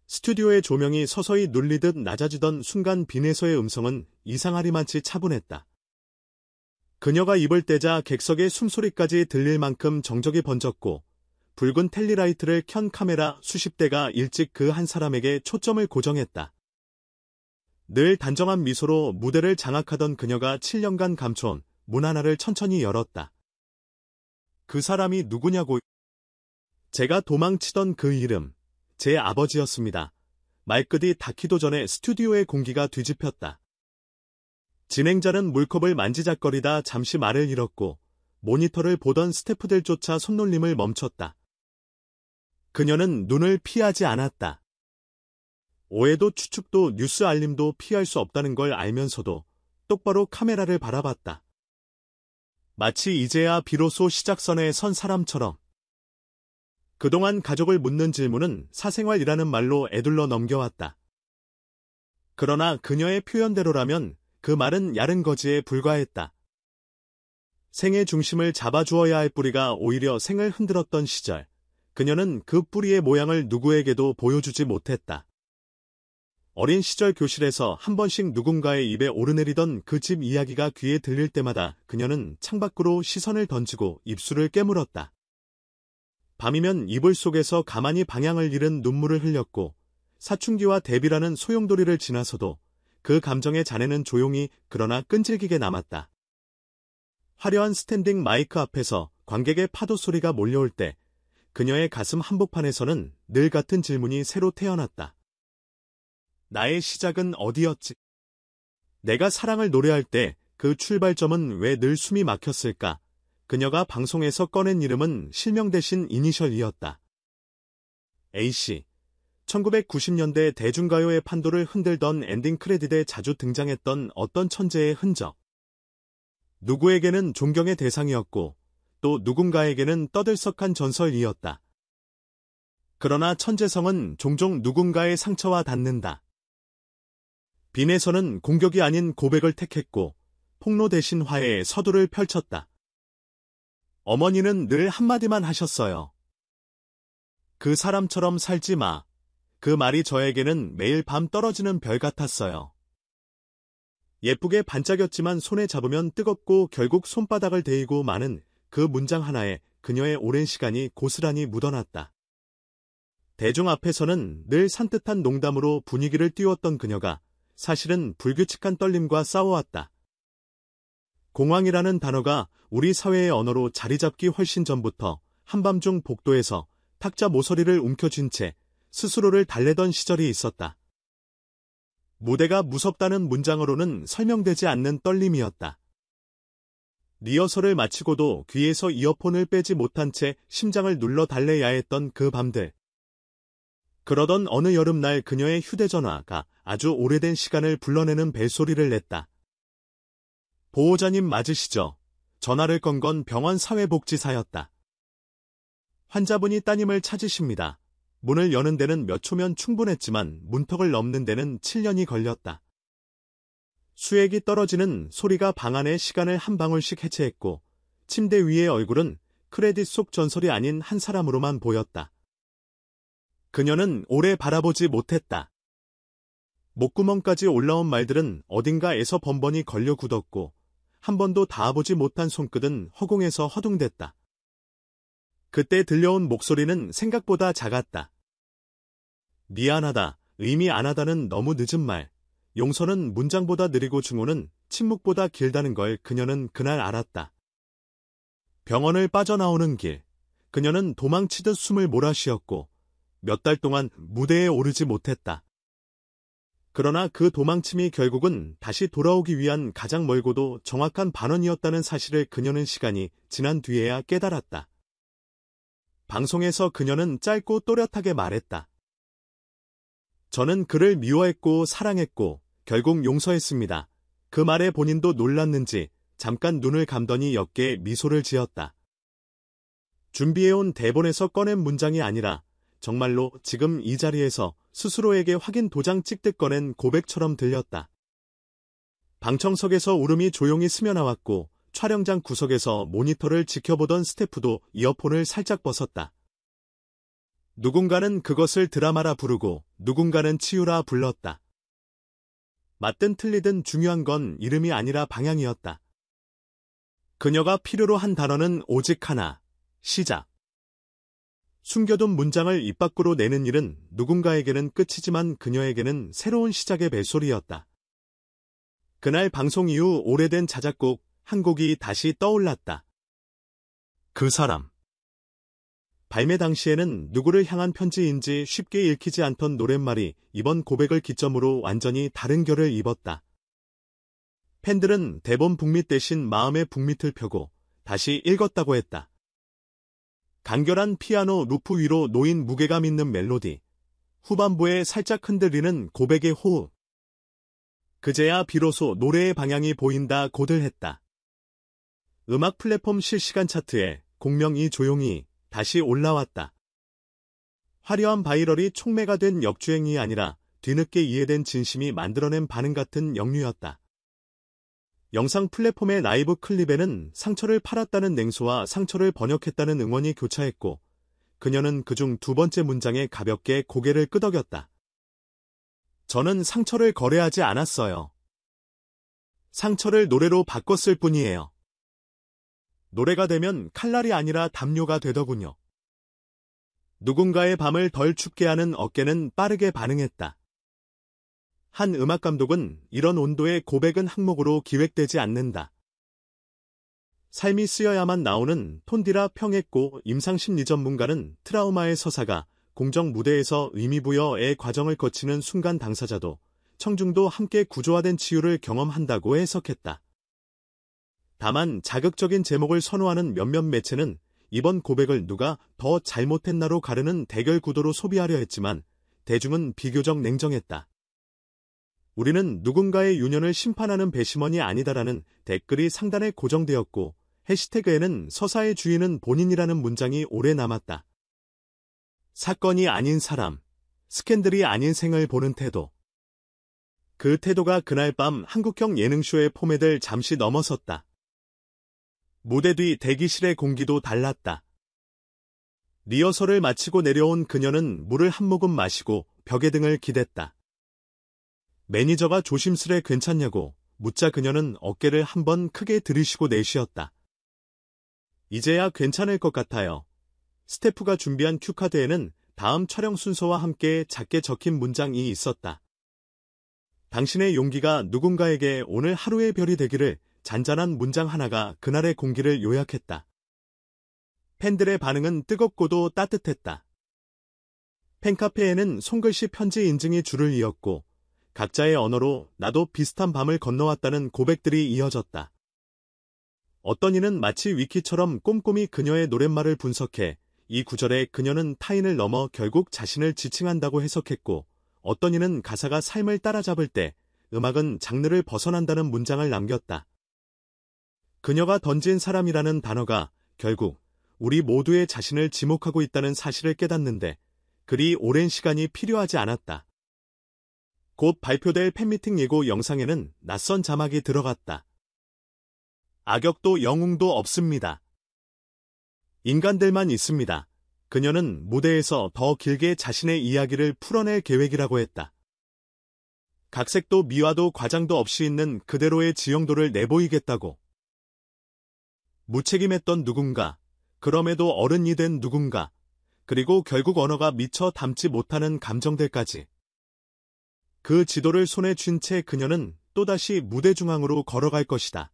스튜디오의 조명이 서서히 눌리듯 낮아지던 순간 빈에서의 음성은 이상하리만치 차분했다. 그녀가 입을 떼자 객석의 숨소리까지 들릴 만큼 정적이 번졌고 붉은 텔리라이트를 켠 카메라 수십 대가 일찍 그 한 사람에게 초점을 고정했다. 늘 단정한 미소로 무대를 장악하던 그녀가 7년간 감춰온 문 하나를 천천히 열었다. 그 사람이 누구냐고. 제가 도망치던 그 이름, 제 아버지였습니다. 말끝이 닿기도 전에 스튜디오의 공기가 뒤집혔다. 진행자는 물컵을 만지작거리다 잠시 말을 잃었고 모니터를 보던 스태프들조차 손놀림을 멈췄다. 그녀는 눈을 피하지 않았다. 오해도 추측도 뉴스 알림도 피할 수 없다는 걸 알면서도 똑바로 카메라를 바라봤다. 마치 이제야 비로소 시작선에 선 사람처럼. 그동안 가족을 묻는 질문은 사생활이라는 말로 에둘러 넘겨왔다. 그러나 그녀의 표현대로라면 그 말은 야른 거지에 불과했다. 생의 중심을 잡아주어야 할 뿌리가 오히려 생을 흔들었던 시절, 그녀는 그 뿌리의 모양을 누구에게도 보여주지 못했다. 어린 시절 교실에서 한 번씩 누군가의 입에 오르내리던 그 집 이야기가 귀에 들릴 때마다 그녀는 창밖으로 시선을 던지고 입술을 깨물었다. 밤이면 이불 속에서 가만히 방향을 잃은 눈물을 흘렸고 사춘기와 데뷔라는 소용돌이를 지나서도 그 감정의 잔해는 조용히 그러나 끈질기게 남았다. 화려한 스탠딩 마이크 앞에서 관객의 파도 소리가 몰려올 때 그녀의 가슴 한복판에서는 늘 같은 질문이 새로 태어났다. 나의 시작은 어디였지? 내가 사랑을 노래할 때 그 출발점은 왜 늘 숨이 막혔을까? 그녀가 방송에서 꺼낸 이름은 실명 대신 이니셜이었다. A씨. 1990년대 대중가요의 판도를 흔들던 엔딩 크레딧에 자주 등장했던 어떤 천재의 흔적. 누구에게는 존경의 대상이었고 또 누군가에게는 떠들썩한 전설이었다. 그러나 천재성은 종종 누군가의 상처와 닿는다. 빈에서는 공격이 아닌 고백을 택했고 폭로 대신 화해의 서두를 펼쳤다. 어머니는 늘 한마디만 하셨어요. 그 사람처럼 살지 마. 그 말이 저에게는 매일 밤 떨어지는 별 같았어요. 예쁘게 반짝였지만 손에 잡으면 뜨겁고 결국 손바닥을 데이고 마는 그 문장 하나에 그녀의 오랜 시간이 고스란히 묻어났다. 대중 앞에서는 늘 산뜻한 농담으로 분위기를 띄웠던 그녀가 사실은 불규칙한 떨림과 싸워왔다. 공황이라는 단어가 우리 사회의 언어로 자리잡기 훨씬 전부터 한밤중 복도에서 탁자 모서리를 움켜쥔 채 스스로를 달래던 시절이 있었다. 무대가 무섭다는 문장으로는 설명되지 않는 떨림이었다. 리허설을 마치고도 귀에서 이어폰을 빼지 못한 채 심장을 눌러 달래야 했던 그 밤들. 그러던 어느 여름날 그녀의 휴대전화가 아주 오래된 시간을 불러내는 벨소리를 냈다. 보호자님 맞으시죠? 전화를 건 건 병원 사회복지사였다. 환자분이 따님을 찾으십니다. 문을 여는 데는 몇 초면 충분했지만 문턱을 넘는 데는 7년이 걸렸다. 수액이 떨어지는 소리가 방 안의 시간을 한 방울씩 해체했고 침대 위의 얼굴은 크레딧 속 전설이 아닌 한 사람으로만 보였다. 그녀는 오래 바라보지 못했다. 목구멍까지 올라온 말들은 어딘가에서 번번이 걸려 굳었고 한 번도 닿아보지 못한 손끝은 허공에서 허둥댔다. 그때 들려온 목소리는 생각보다 작았다. 미안하다, 의미 안 하다는 너무 늦은 말, 용서는 문장보다 느리고 증오는 침묵보다 길다는 걸 그녀는 그날 알았다. 병원을 빠져나오는 길, 그녀는 도망치듯 숨을 몰아쉬었고 몇 달 동안 무대에 오르지 못했다. 그러나 그 도망침이 결국은 다시 돌아오기 위한 가장 멀고도 정확한 반원이었다는 사실을 그녀는 시간이 지난 뒤에야 깨달았다. 방송에서 그녀는 짧고 또렷하게 말했다. 저는 그를 미워했고 사랑했고 결국 용서했습니다. 그 말에 본인도 놀랐는지 잠깐 눈을 감더니 옅게 미소를 지었다. 준비해온 대본에서 꺼낸 문장이 아니라 정말로 지금 이 자리에서 스스로에게 확인 도장 찍듯 꺼낸 고백처럼 들렸다. 방청석에서 울음이 조용히 스며나왔고 촬영장 구석에서 모니터를 지켜보던 스태프도 이어폰을 살짝 벗었다. 누군가는 그것을 드라마라 부르고 누군가는 치유라 불렀다. 맞든 틀리든 중요한 건 이름이 아니라 방향이었다. 그녀가 필요로 한 단어는 오직 하나, 시작. 숨겨둔 문장을 입 밖으로 내는 일은 누군가에게는 끝이지만 그녀에게는 새로운 시작의 벨소리였다. 그날 방송 이후 오래된 자작곡 한 곡이 다시 떠올랐다. 그 사람. 발매 당시에는 누구를 향한 편지인지 쉽게 읽히지 않던 노랫말이 이번 고백을 기점으로 완전히 다른 결을 입었다. 팬들은 대본 북밑 대신 마음의 북밑을 펴고 다시 읽었다고 했다. 간결한 피아노 루프 위로 놓인 무게감 있는 멜로디, 후반부에 살짝 흔들리는 고백의 호흡. 그제야 비로소 노래의 방향이 보인다 고들 했다. 음악 플랫폼 실시간 차트에 공명이 조용히 다시 올라왔다. 화려한 바이럴이 촉매가 된 역주행이 아니라 뒤늦게 이해된 진심이 만들어낸 반응 같은 역류였다. 영상 플랫폼의 라이브 클립에는 상처를 팔았다는 냉소와 상처를 번역했다는 응원이 교차했고 그녀는 그중 두 번째 문장에 가볍게 고개를 끄덕였다. 저는 상처를 거래하지 않았어요. 상처를 노래로 바꿨을 뿐이에요. 노래가 되면 칼날이 아니라 담요가 되더군요. 누군가의 밤을 덜 춥게 하는 어깨는 빠르게 반응했다. 한 음악 감독은 이런 온도의 고백은 항목으로 기획되지 않는다. 삶이 쓰여야만 나오는 톤디라 평했고 임상심리 전문가는 트라우마의 서사가 공정 무대에서 의미부여의 과정을 거치는 순간 당사자도 청중도 함께 구조화된 치유를 경험한다고 해석했다. 다만 자극적인 제목을 선호하는 몇몇 매체는 이번 고백을 누가 더 잘못했나로 가르는 대결 구도로 소비하려 했지만 대중은 비교적 냉정했다. 우리는 누군가의 유년을 심판하는 배심원이 아니다라는 댓글이 상단에 고정되었고 해시태그에는 서사의 주인은 본인이라는 문장이 오래 남았다. 사건이 아닌 사람, 스캔들이 아닌 생을 보는 태도. 그 태도가 그날 밤 한국형 예능쇼의 포맷을 잠시 넘어섰다. 무대 뒤 대기실의 공기도 달랐다. 리허설을 마치고 내려온 그녀는 물을 한 모금 마시고 벽에 등을 기댔다. 매니저가 조심스레 괜찮냐고 묻자 그녀는 어깨를 한번 크게 들이쉬고 내쉬었다. 이제야 괜찮을 것 같아요. 스태프가 준비한 큐카드에는 다음 촬영 순서와 함께 작게 적힌 문장이 있었다. 당신의 용기가 누군가에게 오늘 하루의 별이 되기를. 잔잔한 문장 하나가 그날의 공기를 요약했다. 팬들의 반응은 뜨겁고도 따뜻했다. 팬카페에는 손글씨 편지 인증이 줄을 이었고 각자의 언어로 나도 비슷한 밤을 건너왔다는 고백들이 이어졌다. 어떤 이는 마치 위키처럼 꼼꼼히 그녀의 노랫말을 분석해 이 구절에 그녀는 타인을 넘어 결국 자신을 지칭한다고 해석했고 어떤 이는 가사가 삶을 따라잡을 때 음악은 장르를 벗어난다는 문장을 남겼다. 그녀가 던진 사람이라는 단어가 결국 우리 모두의 자신을 지목하고 있다는 사실을 깨닫는데 그리 오랜 시간이 필요하지 않았다. 곧 발표될 팬미팅 예고 영상에는 낯선 자막이 들어갔다. 악역도 영웅도 없습니다. 인간들만 있습니다. 그녀는 무대에서 더 길게 자신의 이야기를 풀어낼 계획이라고 했다. 각색도 미화도 과장도 없이 있는 그대로의 지형도를 내보이겠다고. 무책임했던 누군가, 그럼에도 어른이 된 누군가, 그리고 결국 언어가 미처 담지 못하는 감정들까지. 그 지도를 손에 쥔 채 그녀는 또다시 무대 중앙으로 걸어갈 것이다.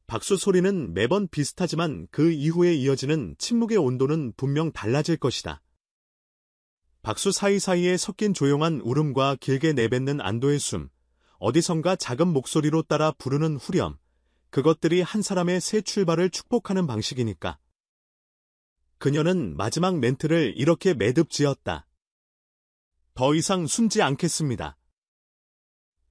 박수 소리는 매번 비슷하지만 그 이후에 이어지는 침묵의 온도는 분명 달라질 것이다. 박수 사이사이에 섞인 조용한 울음과 길게 내뱉는 안도의 숨, 어디선가 작은 목소리로 따라 부르는 후렴, 그것들이 한 사람의 새 출발을 축복하는 방식이니까. 그녀는 마지막 멘트를 이렇게 매듭지었다. 더 이상 숨지 않겠습니다.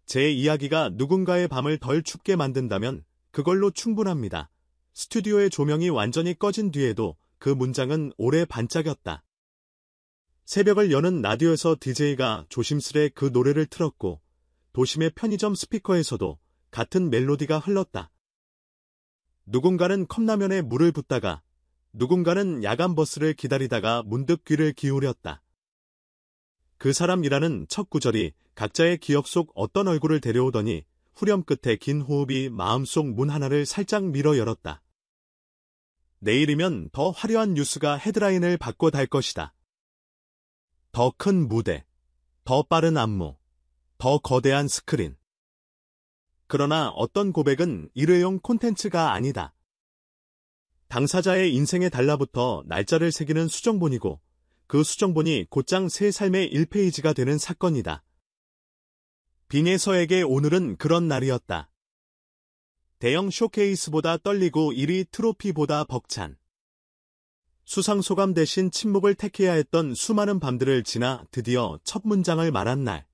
제 이야기가 누군가의 밤을 덜 춥게 만든다면 그걸로 충분합니다. 스튜디오의 조명이 완전히 꺼진 뒤에도 그 문장은 오래 반짝였다. 새벽을 여는 라디오에서 DJ가 조심스레 그 노래를 틀었고 도심의 편의점 스피커에서도 같은 멜로디가 흘렀다. 누군가는 컵라면에 물을 붓다가 누군가는 야간 버스를 기다리다가 문득 귀를 기울였다. 그 사람이라는 첫 구절이 각자의 기억 속 어떤 얼굴을 데려오더니 후렴 끝에 긴 호흡이 마음속 문 하나를 살짝 밀어 열었다. 내일이면 더 화려한 뉴스가 헤드라인을 바꿔 달 것이다. 더 큰 무대, 더 빠른 안무, 더 거대한 스크린. 그러나 어떤 고백은 일회용 콘텐츠가 아니다. 당사자의 인생에 달라붙어 날짜를 새기는 수정본이고 그 수정본이 곧장 새 삶의 1페이지가 되는 사건이다. 빈예서에게 오늘은 그런 날이었다. 대형 쇼케이스보다 떨리고 1위 트로피보다 벅찬. 수상소감 대신 침묵을 택해야 했던 수많은 밤들을 지나 드디어 첫 문장을 말한 날.